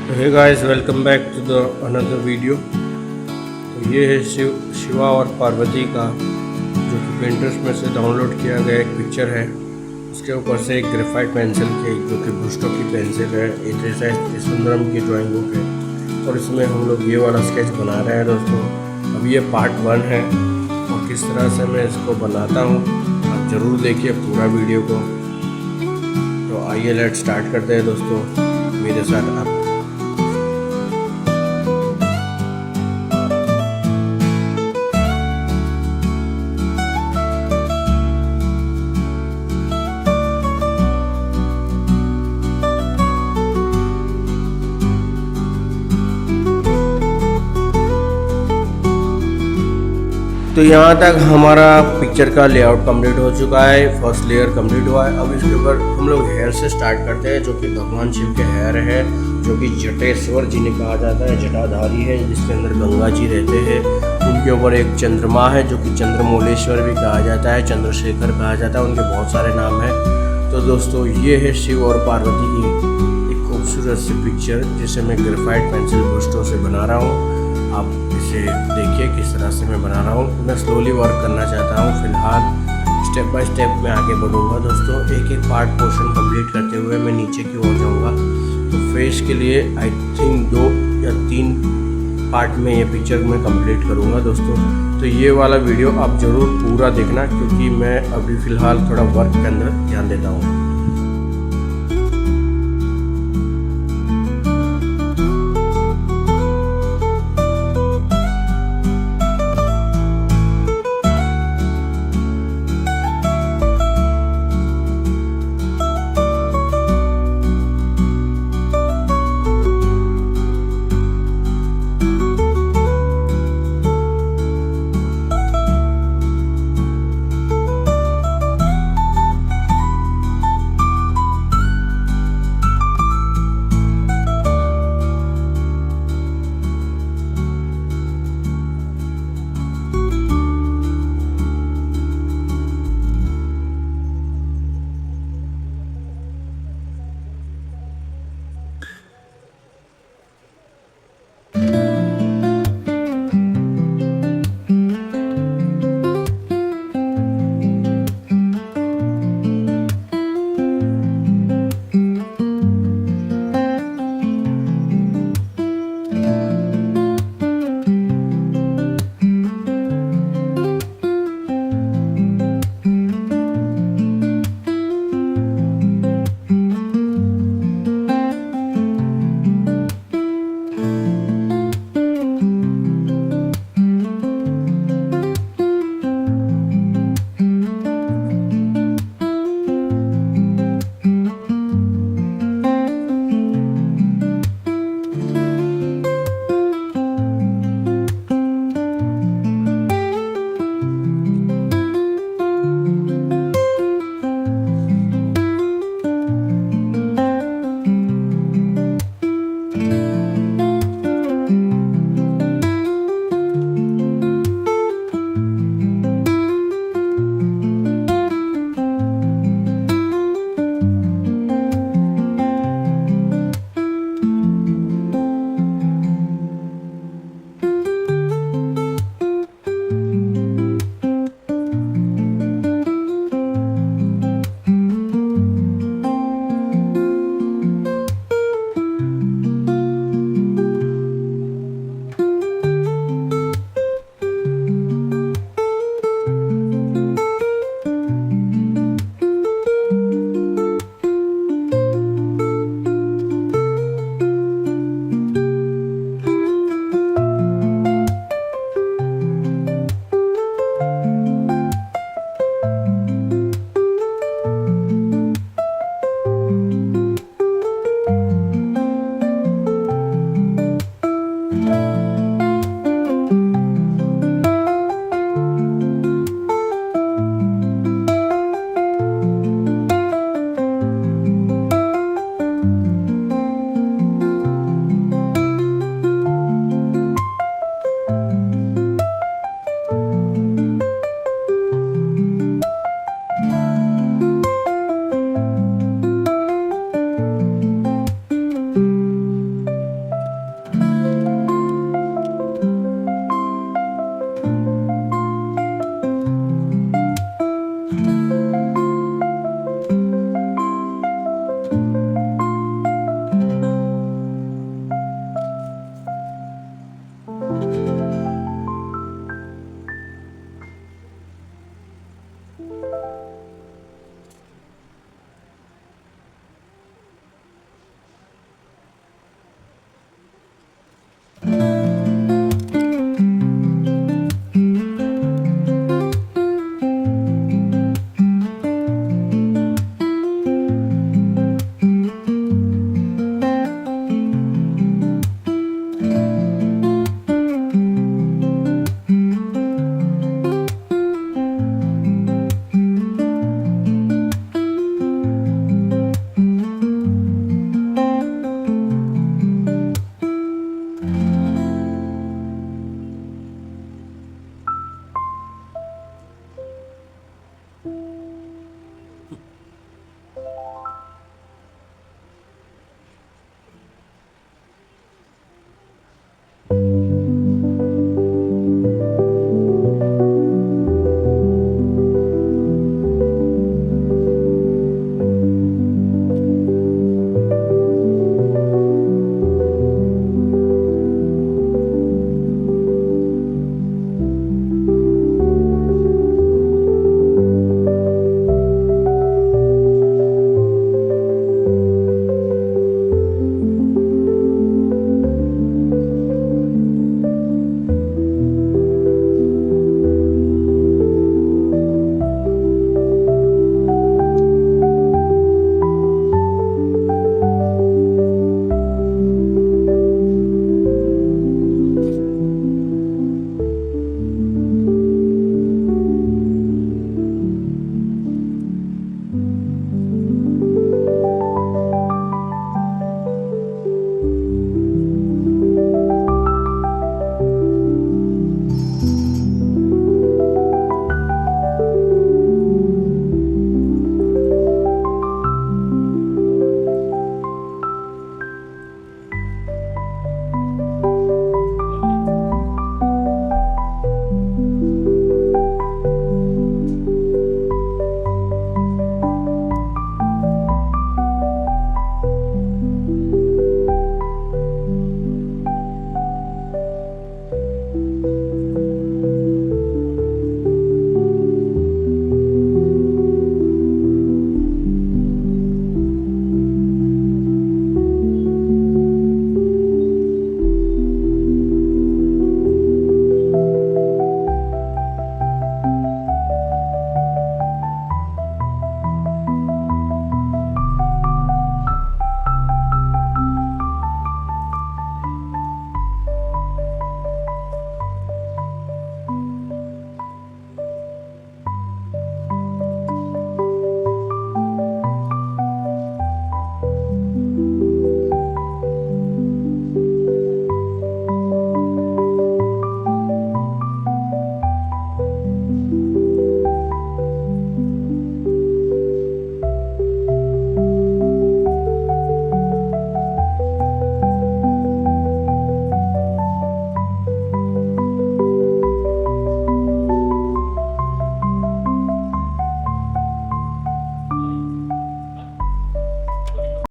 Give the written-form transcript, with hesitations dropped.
Hey guys, welcome back to the another video. तो ये है शिवा और पार्वती का जो कि पिंटरेस्ट में से डाउनलोड किया गया एक पिक्चर है। उसके ऊपर से एक ग्रेफाइट पेंसिल की जो कि ब्रुस्टो की पेंसिल है, एतस्ट सुंदरम की ड्राइंग बुक है और इसमें हम लोग ये वाला स्केच बना रहे हैं दोस्तों। अब ये पार्ट 1 है और किस तरह से मैं इसको बनाता हूँ आप ज़रूर देखिए पूरा वीडियो को। तो आइए लेट स्टार्ट करते हैं दोस्तों मेरे साथ आप। तो यहाँ तक हमारा पिक्चर का लेआउट कंप्लीट हो चुका है, फर्स्ट लेयर कंप्लीट हुआ है। अब इसके ऊपर हम लोग हेयर से स्टार्ट करते हैं जो कि भगवान शिव के हेयर है, जो कि जटेश्वर जिन्हें कहा जाता है, जटाधारी है, जिसके अंदर गंगा जी रहते हैं। उनके ऊपर एक चंद्रमा है जो कि चंद्रमौलेश्वर भी कहा जाता है, चंद्रशेखर कहा जाता है, उनके बहुत सारे नाम हैं। तो दोस्तों ये है शिव और पार्वती की एक खूबसूरत सी पिक्चर जिसे मैं ग्रेफाइट पेंसिल ब्रुस्टो से बना रहा हूँ। आप इसे देखिए किस तरह से मैं बना रहा हूँ। मैं स्लोली वर्क करना चाहता हूँ, फिलहाल स्टेप बाय स्टेप मैं आगे बढ़ूँगा दोस्तों। एक एक पार्ट पोर्शन कंप्लीट करते हुए मैं नीचे की ओर जाऊँगा। तो फेस के लिए आई थिंक 2 या 3 पार्ट में ये पिक्चर मैं कंप्लीट करूँगा दोस्तों। तो ये वाला वीडियो आप ज़रूर पूरा देखना क्योंकि मैं अभी फ़िलहाल थोड़ा वर्क के अंदर ध्यान देता हूँ।